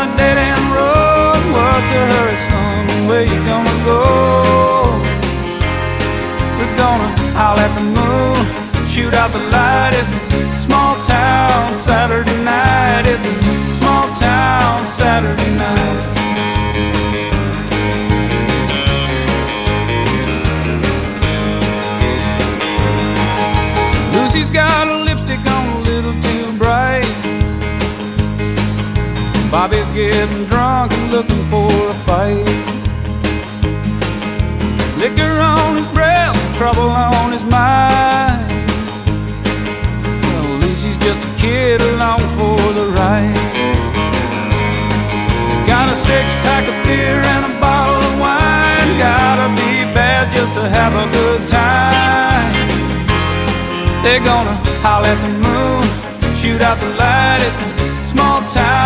a dead-end road. What's a hurry, son? Where you gonna go? We're gonna howl at the moon, shoot out the light. It's a small town Saturday night. It's a small town Saturday night. Lucy's got a lipstick on a little too bright. Bobby's getting drunk and looking for a fight. Liquor on his breath, trouble on his mind. Well, Lucy's just a kid along for the ride. Got a six-pack of beer and a bottle of wine. Gotta be bad just to have a good time. They're gonna howl at the moon, shoot out the light. It's a small town.